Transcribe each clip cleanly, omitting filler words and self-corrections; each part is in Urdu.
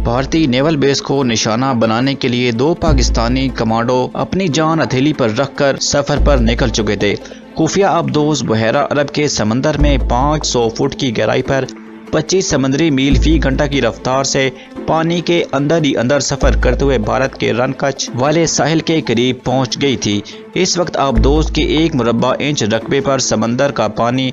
بھارتی نیول بیس کو نشانہ بنانے کے لیے 2 پاکستانی کمانڈو اپنی جان ہتھیلی پر رکھ کر سفر پر نکل چکے تھے۔ خفیہ آبدوز بحیرہ عرب کے سمندر میں 500 فٹ کی گہرائی پر 25 سمندری میل فی گھنٹہ کی رفتار سے پانی کے اندر ہی اندر سفر کرتے ہوئے بھارت کے رن کچھ والے ساحل کے قریب پہنچ گئی تھی۔ اس وقت آبدوز کے 1 مربع انچ رقبے پر سمندر کا پانی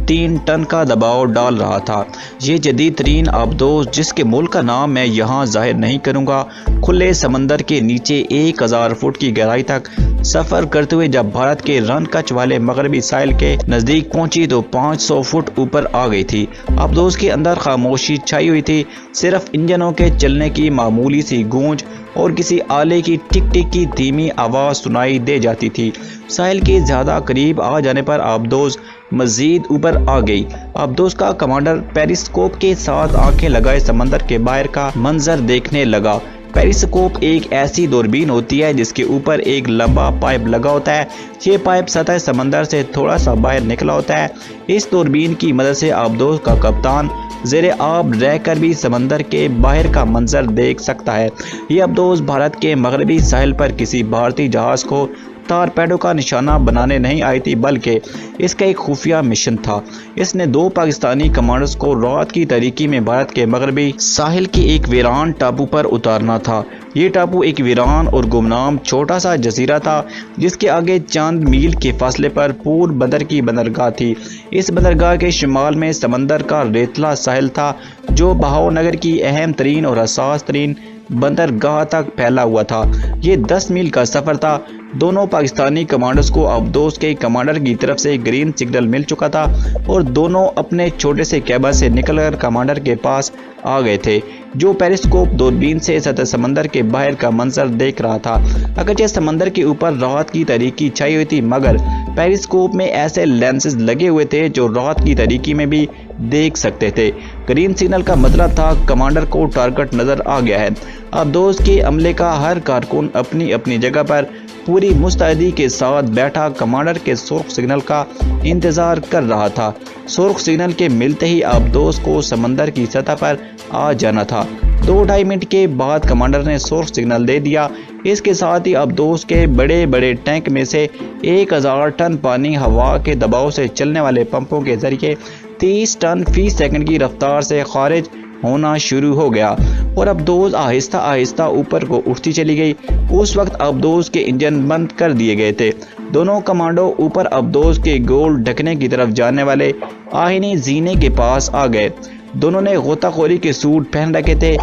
3 ٹن کا دباؤ ڈال رہا تھا۔ یہ جدید ترین آبدوز، جس کے ملک کا نام میں یہاں ظاہر نہیں کروں گا، کھلے سمندر کے نیچے 1000 فٹ کی گہرائی تک سفر کرتے ہوئے جب بھارت کے رن کچھ والے مغربی ساحل کے نزدیک پہنچی تو 500 فٹ اوپر آ گئی تھی۔ آبدوز کے اندر خاموشی چھائی ہوئی تھی، صرف انجنوں کے چلنے کی معمولی سی گونج اور کسی آلے کی ٹک ٹک کی دھیمی آواز سنائی دے جاتی تھی۔ ساحل کے زیادہ قریب آ جانے پر آبدوز مزید اوپر آ گئی۔ آبدوز کا کمانڈر پیریسکوپ کے ساتھ آنکھیں لگائے سمندر کے باہر کا منظر دیکھنے لگا۔ پیریسکوپ ایک ایسی دوربین ہوتی ہے جس کے اوپر ایک لمبا پائپ لگا ہوتا ہے۔ یہ پائپ سطح سمندر سے تھوڑا سا باہر نکلا ہوتا ہے۔ اس دوربین کی مدد سے آبدوز کا کپتان زیر آب رہ کر بھی سمندر کے باہر کا منظر دیکھ سکتا ہے۔ یہ آبدوز بھارت کے مغربی ساحل پر کسی بھارتی جہاز کو ٹارپیڈو کا نشانہ بنانے نہیں آئی تھی، بلکہ اس کا ایک خفیہ مشن تھا۔ اس نے 2 پاکستانی کمانڈرز کو رات کی تاریکی میں بھارت کے مغربی ساحل کے ایک ویران ٹاپو پر اتارنا تھا۔ یہ ٹاپو ایک ویران اور گمنام چھوٹا سا جزیرہ تھا، جس کے آگے چند میل کے فاصلے پر پور بندر کی بندرگاہ تھی۔ اس بندرگاہ کے شمال میں سمندر کا ریتلا ساحل تھا، جو بہاؤ نگر کی اہم ترین اور حساس ترین بندرگاہ تک پھیلا ہوا تھا۔ یہ 10 میل کا سفر تھا۔ دونوں پاکستانی کمانڈرز کو آبدوز کے کمانڈر کی طرف سے گرین سگنل مل چکا تھا اور دونوں اپنے چھوٹے سے کیبن سے نکل کر کمانڈر کے پاس آ گئے تھے، جو پیریسکوپ دوربین سے سطح سمندر کے باہر کا منظر دیکھ رہا تھا۔ اگرچہ سمندر کے اوپر رات کی تاریکی چھائی ہوئی تھی، مگر پیریسکوپ میں ایسے لینسز لگے ہوئے تھے جو رات کی تاریکی میں بھی دیکھ سکتے تھے۔ گرین سگنل کا مطلب تھا کمانڈر کو ٹارگٹ نظر آ گیا ہے۔ آبدوز کے عملے کا ہر کارکن اپنی اپنی جگہ پر پوری مستعدی کے ساتھ بیٹھا کمانڈر کے سرخ سگنل کا انتظار کر رہا تھا۔ سرخ سگنل کے ملتے ہی آبدوز کو سمندر کی سطح پر آ جانا تھا۔ 2-2.5 منٹ کے بعد کمانڈر نے سرخ سگنل دے دیا۔ اس کے ساتھ ہی آبدوز کے بڑے بڑے ٹینک میں سے 1000 ٹن پانی ہوا کے دباؤ سے چلنے والے پمپوں کے ذریعے 30 ٹن فی سیکنڈ کی رفتار سے خارج ہونا شروع ہو گیا اور آبدوز آہستہ آہستہ اوپر کو اٹھتی چلی گئی۔ اس وقت آبدوز کے انجن بند کر دیے گئے تھے۔ دونوں کمانڈو اوپر آبدوز کے گول ڈھکنے کی طرف جانے والے آہنی زینے کے پاس آ گئے۔ دونوں نے غوطہ خوری کے سوٹ پہن رکھے تھے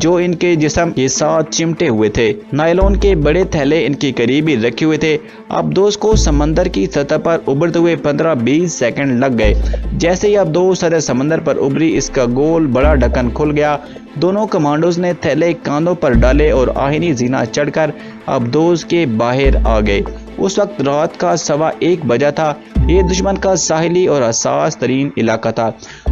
جو ان کے جسم کے ساتھ چمٹے ہوئے تھے۔ نائلون کے بڑے تھیلے ان کے قریب ہی رکھے ہوئے تھے۔ آبدوز کو سمندر کی سطح پر ابھرتے ہوئے 15-20 سیکنڈ لگ گئے۔ جیسے ہی آبدوز سطح سمندر پر ابھری، اس کا گول بڑا ڈھکن کھل گیا۔ دونوں کمانڈوز نے تھیلے کاندھوں پر ڈالے اور آہنی زینہ چڑھ کر آبدوز کے باہر آ گئے۔ اس وقت رات کا 1:15 بجا تھا۔ یہ دشمن کا ساحلی اور حساس ترین علاقہ تھا۔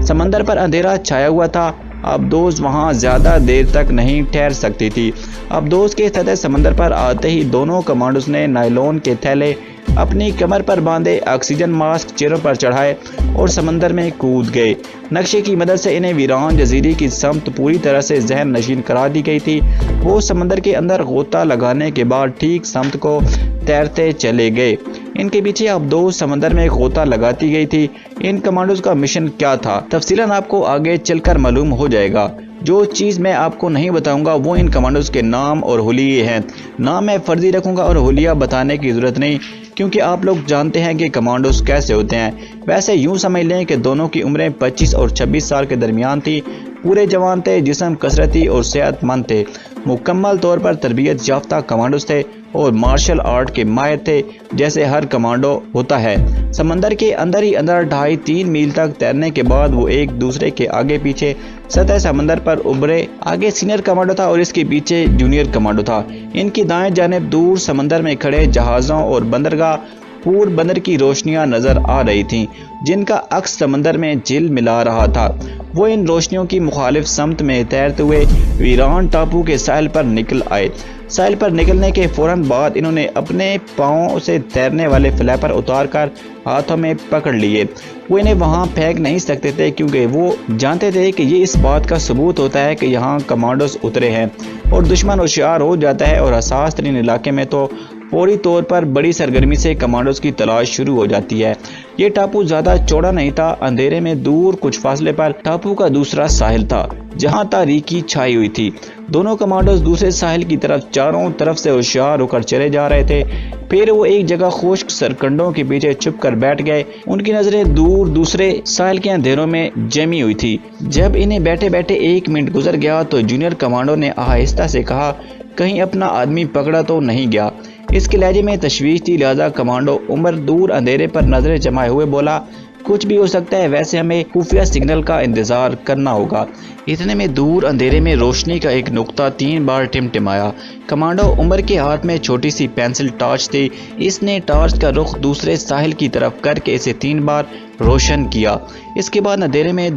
سمندر پر اندھیرا چھایا ہوا تھا۔ آبدوز وہاں زیادہ دیر تک نہیں ٹھہر سکتی تھی۔ آبدوز کے سطح سمندر پر آتے ہی دونوں کمانڈوز نے نائلون کے تھیلے اپنی کمر پر باندھے، آکسیجن ماسک چہروں پر چڑھائے اور سمندر میں کود گئے۔ نقشے کی مدد سے انہیں ویران جزیرے کی سمت پوری طرح سے ذہن نشین کرا دی گئی تھی۔ وہ سمندر کے اندر غوطہ لگانے کے بعد ٹھیک سمت کو تیرتے چلے گئے۔ ان کے پیچھے آبدوز سمندر میں غوطہ لگاتی گئی تھی۔ ان کمانڈوز کا مشن کیا تھا، تفصیلاً آپ کو آگے چل کر معلوم ہو جائے گا۔ جو چیز میں آپ کو نہیں بتاؤں گا وہ ان کمانڈوز کے نام اور حلیے ہیں۔ نام میں فرضی رکھوں گا اور حلیہ بتانے کی ضرورت نہیں، کیونکہ آپ لوگ جانتے ہیں کہ کمانڈوز کیسے ہوتے ہیں۔ ویسے یوں سمجھ لیں کہ دونوں کی عمریں 25 اور 26 سال کے درمیان تھی۔ پورے جوان تھے، جسم کثرتی اور صحت مند تھے، مکمل طور پر تربیت یافتہ کمانڈوز تھے اور مارشل آرٹ کے ماہر تھے، جیسے ہر کمانڈو ہوتا ہے۔ سمندر کے اندر ہی اندر 2.5-3 میل تک تیرنے کے بعد وہ ایک دوسرے کے آگے پیچھے سطح سمندر پر ابھرے۔ آگے سینئر کمانڈو تھا اور اس کے پیچھے جونیئر کمانڈو تھا۔ ان کی دائیں جانب دور سمندر میں کھڑے جہازوں اور بندرگاہ پور بندر کی روشنیاں نظر آ رہی تھیں، جن کا عکس سمندر میں جل ملا رہا تھا۔ وہ ان روشنیوں کی مخالف سمت میں تیرتے ہوئے ویران ٹاپو کے ساحل پر نکل آئے۔ ساحل پر نکلنے کے فوراً بعد انہوں نے اپنے پاؤں سے تیرنے والے فلیپر اتار کر ہاتھوں میں پکڑ لیے۔ وہ انہیں وہاں پھینک نہیں سکتے تھے کیونکہ وہ جانتے تھے کہ یہ اس بات کا ثبوت ہوتا ہے کہ یہاں کمانڈوز اترے ہیں اور دشمن ہوشیار ہو جاتا ہے اور حساس ترین علاقے میں تو فوری طور پر بڑی سرگرمی سے کمانڈوز کی تلاش شروع ہو جاتی ہے۔ یہ ٹاپو زیادہ چوڑا نہیں تھا، اندھیرے میں دور کچھ فاصلے پر ٹاپو کا دوسرا ساحل تھا جہاں تاریکی چھائی ہوئی تھی۔ دونوں کمانڈوز دوسرے ساحل کی طرف چاروں طرف سے ہوشیار ہو کر چلے جا رہے تھے۔ پھر وہ ایک جگہ خشک سرکنڈوں کے پیچھے چھپ کر بیٹھ گئے۔ ان کی نظریں دور دوسرے ساحل کے اندھیروں میں جمی ہوئی تھی۔ جب انہیں بیٹھے بیٹھے 1 منٹ گزر گیا تو جونیئر کمانڈو نے آہستہ سے کہا، کہیں اپنا آدمی پکڑا تو نہیں گیا؟ اس کے لہجے میں تشویش تھی، لہذا کمانڈو عمر دور اندھیرے پر نظریں جمائے ہوئے بولا، کچھ بھی ہو سکتا ہے، ویسے ہمیں خفیہ سگنل کا انتظار کرنا ہوگا۔ اتنے میں دور اندھیرے میں روشنی کا ایک نقطہ 3 بار ٹمٹمایا۔ کمانڈو عمر کے ہاتھ میں چھوٹی سی پینسل ٹارچ تھی۔ اس نے ٹارچ کا رخ دوسرے ساحل کی طرف کر کے اسے 3 بار روشن کیا۔ اس کے بعد اندھیرے میں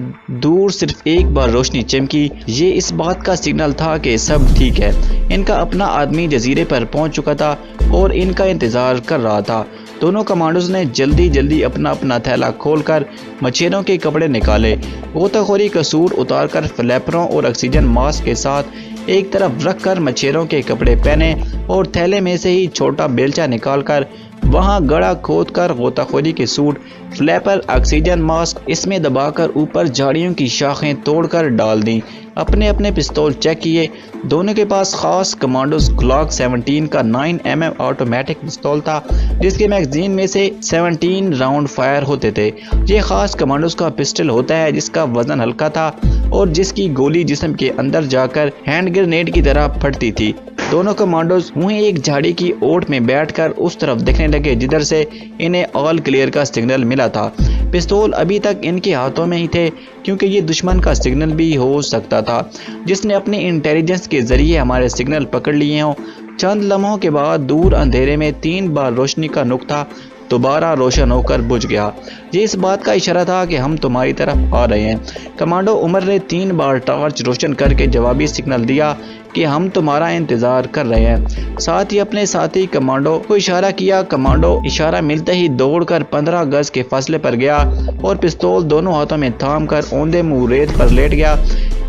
دور صرف 1 بار روشنی چمکی۔ یہ اس بات کا سگنل تھا کہ سب ٹھیک ہے۔ ان کا اپنا آدمی جزیرے پر پہنچ چکا تھا اور ان کا انتظار کر رہا تھا۔ دونوں کمانڈوز نے جلدی اپنا تھیلا کھول کر مچھیروں کے کپڑے نکالے، غوطہ خوری کا سوٹ اتار کر فلیپروں اور آکسیجن ماسک کے ساتھ ایک طرف رکھ کر مچھیروں کے کپڑے پہنے اور تھیلے میں سے ہی چھوٹا بیلچہ نکال کر وہاں گڑھا کھود کر غوطہ خوری کے سوٹ، فلیپر، آکسیجن ماسک اس میں دبا کر اوپر جھاڑیوں کی شاخیں توڑ کر ڈال دیں۔ اپنے پستول چیک کیے۔ دونوں کے پاس خاص کمانڈوز گلاک 17 کا 9mm آٹومیٹک پستول تھا جس کے میگزین میں سے 17 راؤنڈ فائر ہوتے تھے۔ یہ خاص کمانڈوز کا پسٹل ہوتا ہے جس کا وزن ہلکا تھا اور جس کی گولی جسم کے اندر جا کر ہینڈ گرینیڈ کی طرح پھٹتی تھی۔ دونوں کمانڈوز وہیں ایک جھاڑی کی اوٹ میں بیٹھ کر اس طرف دیکھنے لگے جدھر سے انہیں آل کلیئر کا سگنل ملا تھا۔ پستول ابھی تک ان کے ہاتھوں میں ہی تھے کیونکہ یہ دشمن کا سگنل بھی ہو سکتا تھا جس نے اپنی انٹیلیجنس کے ذریعے ہمارے سگنل پکڑ لیے ہوں۔ چند لمحوں کے بعد دور اندھیرے میں 3 بار روشنی کا نقطہ دوبارہ روشن ہو کر بجھ گیا۔ یہ اس بات کا اشارہ تھا کہ ہم تمہاری طرف آ رہے ہیں۔ کمانڈو عمر نے 3 بار ٹارچ روشن کر کے جوابی سگنل دیا کہ ہم تمہارا انتظار کر رہے ہیں۔ ساتھ ہی اپنے ساتھی کمانڈو کو اشارہ کیا۔ کمانڈو اشارہ ملتے ہی دوڑ کر 15 گز کے فاصلے پر گیا اور پستول دونوں ہاتھوں میں تھام کر اوندے منہ ریت پر لیٹ گیا۔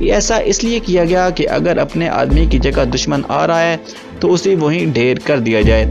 ایسا اس لیے کیا گیا کہ اگر اپنے آدمی کی جگہ دشمن آ رہا ہے تو اسے وہیں ڈھیر کر دیا جائے۔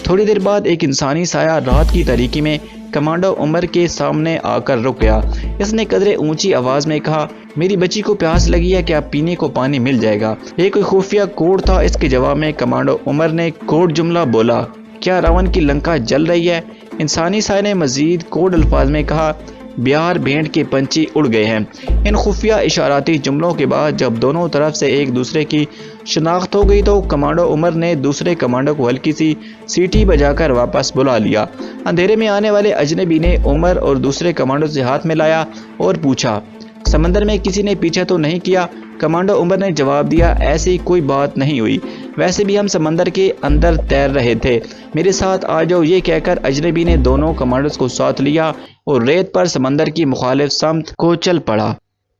تھوڑی دیر بعد ایک انسانی سایہ رات کی تاریکی میں کمانڈو عمر کے سامنے آ کر رک گیا۔ اس نے قدرے اونچی آواز میں کہا، میری بچی کو پیاس لگی ہے، کیا پینے کو پانی مل جائے گا؟ یہ کوئی خفیہ کوڈ تھا؟ اس کے جواب میں کمانڈو عمر نے کوڈ جملہ بولا، کیا راون کی لنکا جل رہی ہے؟ انسانی سایہ نے مزید کوڈ الفاظ میں کہا، بیار بھینٹ کے پنچھی اڑ گئے ہیں۔ ان خفیہ اشاراتی جملوں کے بعد جب دونوں طرف سے ایک دوسرے کی شناخت ہو گئی تو کمانڈو عمر نے دوسرے کمانڈو کو ہلکی سی سیٹی بجا کر واپس بلا لیا۔ اندھیرے میں آنے والے اجنبی نے عمر اور دوسرے کمانڈو سے ہاتھ ملایا اور پوچھا، سمندر میں کسی نے پیچھا تو نہیں کیا؟ کمانڈو عمر نے جواب دیا، ایسی کوئی بات نہیں ہوئی، ویسے بھی ہم سمندر کے اندر تیر رہے تھے، میرے ساتھ آ جاؤ۔ یہ کہہ کر اجنبی نے دونوں کمانڈوز کو ساتھ لیا اور ریت پر سمندر کی مخالف سمت کو چل پڑا۔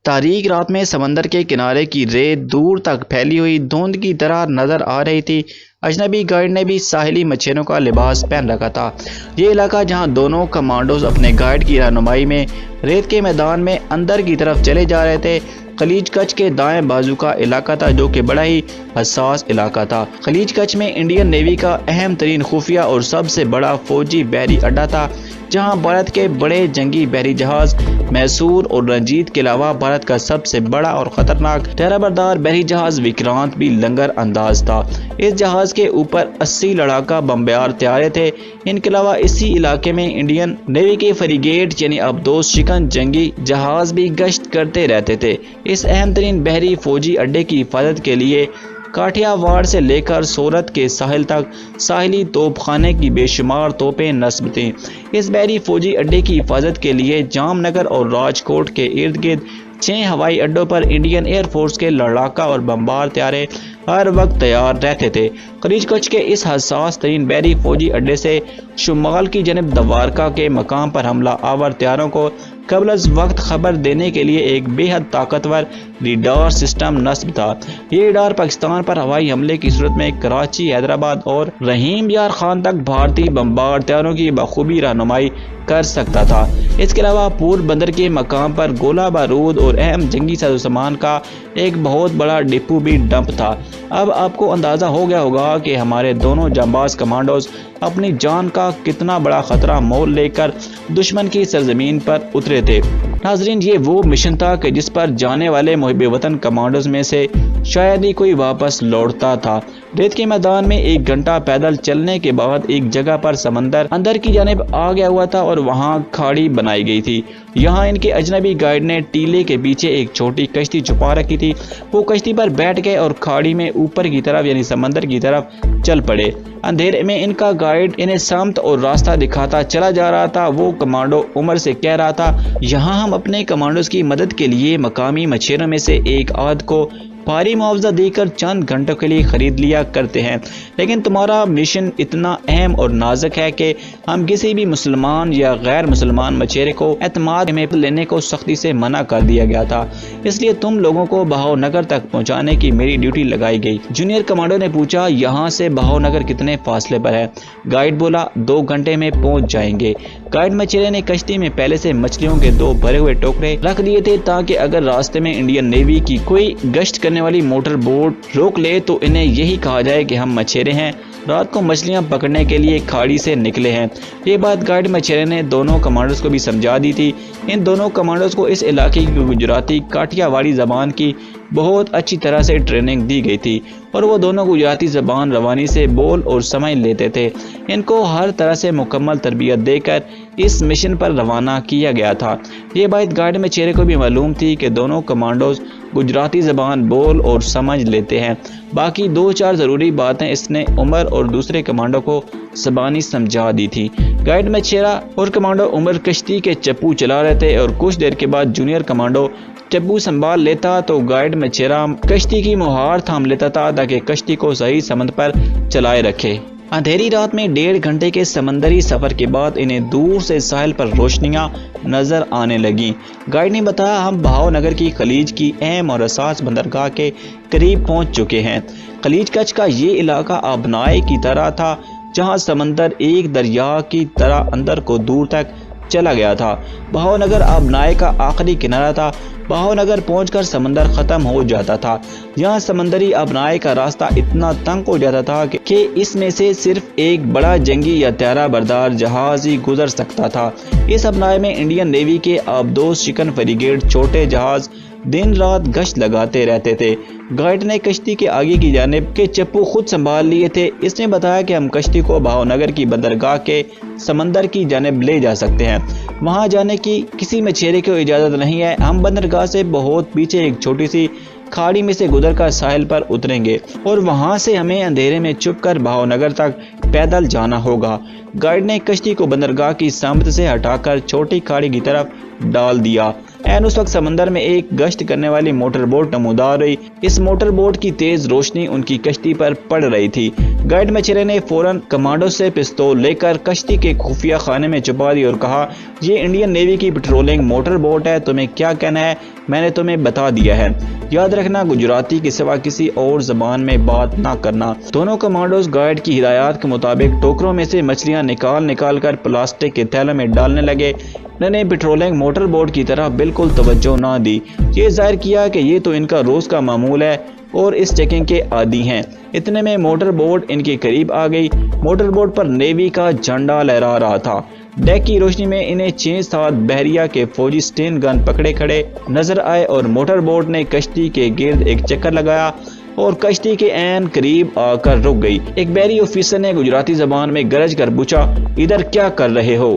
تاریک رات میں سمندر کے کنارے کی ریت دور تک پھیلی ہوئی دھند کی طرح نظر آ رہی تھی۔ اجنبی گائیڈ نے بھی ساحلی مچھیروں کا لباس پہن رکھا تھا۔ یہ علاقہ جہاں دونوں کمانڈوز اپنے گائیڈ کی رہنمائی میں ریت کے میدان میں اندر کی طرف چلے جا رہے تھے، خلیج کچ کے دائیں بازو کا علاقہ تھا جو کہ بڑا ہی حساس علاقہ تھا۔ خلیج کچ میں انڈین نیوی کا اہم ترین خفیہ اور سب سے بڑا فوجی بحری اڈہ تھا جہاں بھارت کے بڑے جنگی بحری جہاز میسور اور رنجیت کے علاوہ بھارت کا سب سے بڑا اور خطرناک ٹہرا بردار بحری جہاز وکرانت بھی لنگر انداز تھا۔ اس جہاز کے اوپر 80 لڑاکا بمبار طیارے تھے۔ ان کے علاوہ اسی علاقے میں انڈین نیوی کے فریگیٹ یعنی ابدوز شکن جنگی جہاز بھی گشت کرتے رہتے تھے۔ اس اہم ترین بحری فوجی اڈے کی حفاظت کے لیے کاٹھیا واڑ سے لے کر سورت کے ساحل تک ساحلی توپ خانے کی بے شمار توپیں نصب تھیں۔ اس بحری فوجی اڈے کی حفاظت کے لیے جام نگر اور راجکوٹ کے ارد گرد 6 ہوائی اڈوں پر انڈین ایئر فورس کے لڑاکا اور بمبار طیارے ہر وقت تیار رہتے تھے۔ خلیج کچ کے اس حساس ترین بحری فوجی اڈے سے شمال کی جانب دوارکا کے مقام پر حملہ آور طیاروں کو قبل از وقت خبر دینے کے لیے ایک بے حد طاقتور ریڈار سسٹم نصب تھا۔ یہ ریڈار پاکستان پر ہوائی حملے کی صورت میں کراچی، حیدرآباد اور رحیم یار خان تک بھارتی بمبار طیاروں کی بخوبی رہنمائی کر سکتا تھا۔ اس کے علاوہ پور بندر کے مقام پر گولہ بارود اور اہم جنگی سازوسامان کا ایک بہت بڑا ڈپو بھی ڈمپ تھا۔ اب آپ کو اندازہ ہو گیا ہوگا کہ ہمارے دونوں جانباز کمانڈوز اپنی جان کا کتنا بڑا خطرہ مول لے کر دشمن کی سرزمین پر اترے تھے۔ ناظرین، یہ وہ مشن تھا کہ جس پر جانے والے محب وطن کمانڈوز میں سے شاید ہی کوئی واپس لوٹتا تھا۔ ریت کے میدان میں 1 گھنٹہ پیدل چلنے کے بعد ایک جگہ پر سمندر اندر کی جانب آ گیا ہوا تھا اور وہاں کھاڑی بنائی گئی تھی۔ یہاں ان کے اجنبی گائیڈ نے ٹیلے کے پیچھے ایک چھوٹی کشتی چھپا رکھی تھی۔ وہ کشتی پر بیٹھ گئے اور کھاڑی میں اوپر کی طرف یعنی سمندر کی طرف چل پڑے۔ اندھیرے میں ان کا گائیڈ انہیں سمت اور راستہ دکھاتا چلا جا رہا تھا۔ وہ کمانڈو عمر سے کہہ رہا تھا، یہاں ہم اپنے کمانڈوز کی مدد کے لیے مقامی مچھیروں میں سے ایک آدھ کو بھاری معاوضہ دے کر چند گھنٹوں کے لیے خرید لیا کرتے ہیں، لیکن تمہارا مشن اتنا اہم اور نازک ہے کہ ہم کسی بھی مسلمان یا غیر مسلمان مچھیرے کو اعتماد میں لینے کو سختی سے منع کر دیا گیا تھا، اس لیے تم لوگوں کو بہاؤ نگر تک پہنچانے کی میری ڈیوٹی لگائی گئی۔ جونیئر کمانڈو نے پوچھا، یہاں سے بہاؤ نگر کتنے فاصلے پر ہے؟ گائیڈ بولا، 2 گھنٹے میں پہنچ جائیں گے۔ گائیڈ مچھیرے نے کشتی میں پہلے سے مچھلیوں کے 2 بھرے ہوئے ٹوکرے رکھ دیے تھے تاکہ اگر راستے میں انڈین نیوی کی کوئی گشت کرنے والی موٹر بوٹ روک لے تو انہیں یہی کہا جائے کہ ہم مچھیرے ہیں، رات کو مچھلیاں پکڑنے کے لیے کھاڑی سے نکلے ہیں۔ یہ بات گائیڈ مچھیرے نے دونوں کمانڈوز کو بھی سمجھا دی تھی۔ ان دونوں کمانڈوز کو اس علاقے کی گجراتی کاٹیا واڑی زبان کی بہت اچھی طرح سے ٹریننگ دی گئی تھی اور وہ دونوں گجراتی زبان روانی سے بول اور سمجھ لیتے تھے۔ ان کو ہر طرح سے مکمل تربیت دے کر اس مشن پر روانہ کیا گیا تھا۔ یہ بات گائیڈ مچھیرے کو بھی معلوم تھی کہ دونوں کمانڈوز گجراتی زبان بول اور سمجھ لیتے ہیں۔ باقی 2-4 ضروری باتیں اس نے عمر اور دوسرے کمانڈو کو زبانی سمجھا دی تھی۔ گائیڈ مچھیرا اور کمانڈو عمر کشتی کے چپو چلا رہے تھے اور کچھ دیر کے بعد جونیئر کمانڈو چپو سنبھال لیتا تو گائیڈ مچھیرا کشتی کی مہار تھام لیتا تھا تاکہ کشتی کو صحیح سمت پر چلائے رکھے۔ اندھیری رات میں 1.5 گھنٹے کے سمندری سفر کے بعد انہیں دور سے ساحل پر روشنیاں نظر آنے لگیں۔ گائیڈ نے بتایا، ہم بہاؤ نگر کی خلیج کی اہم اور حساس بندرگاہ کے قریب پہنچ چکے ہیں۔ خلیج کچ کا یہ علاقہ آبنائے کی طرح تھا جہاں سمندر ایک دریا کی طرح اندر کو دور تک چلا گیا تھا۔ بہاؤ نگر آبنائے کا آخری کنارہ تھا۔ بہاؤ نگر پہنچ کر سمندر ختم ہو جاتا تھا۔ یہاں سمندری آبنائے کا راستہ اتنا تنگ ہو جاتا تھا کہ اس میں سے صرف ایک بڑا جنگی یا طیارہ بردار جہاز ہی گزر سکتا تھا۔ اس آبنائے میں انڈین نیوی کے آبدوز شکن فریگیٹ چھوٹے جہاز دن رات گشت لگاتے رہتے تھے۔ گائیڈ نے کشتی کے آگے کی جانب کے چپو خود سنبھال لیے تھے۔ اس نے بتایا کہ ہم کشتی کو بہاؤ نگر کی بندرگاہ کے سمندر کی جانب لے جا سکتے ہیں۔ وہاں جانے کی کسی مچھیرے کو اجازت نہیں ہے۔ ہم بندرگاہ سے بہت پیچھے ایک چھوٹی سی کھاڑی میں سے گزر کر ساحل پر اتریں گے اور وہاں سے ہمیں اندھیرے میں چھپ کر بہاؤ نگر تک پیدل جانا ہوگا۔ گائیڈ نے کشتی کو بندرگاہ کی سمت سے ہٹا کر چھوٹی کھاڑی کی طرف ڈال دیا۔ اس وقت سمندر میں ایک گشت کرنے والی موٹر بوٹ نمودار ہوئی۔ اس موٹر بوٹ کی تیز روشنی ان کی کشتی پر پڑ رہی تھی۔ گائیڈ مچھیرے نے فوراً کمانڈو سے پستول لے کر کشتی کے خفیہ خانے میں چھپا دی اور کہا، یہ انڈین نیوی کی پیٹرولنگ موٹر بوٹ ہے، تمہیں کیا کہنا ہے میں نے تمہیں بتا دیا ہے۔ یاد رکھنا، گجراتی کے سوا کسی اور زبان میں بات نہ کرنا۔ دونوں کمانڈوز گائیڈ کی ہدایات کے مطابق ٹوکروں میں سے مچھلیاں نکال کر پلاسٹک کے تھیلوں میں ڈالنے لگے۔ انہوں نے پیٹرولنگ موٹر بوٹ کی طرف بالکل توجہ نہ دی۔ یہ ظاہر کیا کہ یہ تو ان کا روز کا معمول ہے اور اس چیکنگ کے عادی ہیں۔ اتنے میں موٹر بوٹ ان کے قریب آ گئی۔ موٹر بوٹ پر نیوی کا جھنڈا لہرا رہا تھا۔ ڈیک کی روشنی میں انہیں 6-7 بحریہ کے فوجی سٹین گن پکڑے کھڑے نظر آئے اور موٹر بوٹ نے کشتی کے گرد ایک چکر لگایا اور کشتی کے عین قریب آ کر رک گئی۔ ایک بحری آفیسر نے گجراتی زبان میں گرج کر پوچھا، ادھر کیا کر رہے ہو؟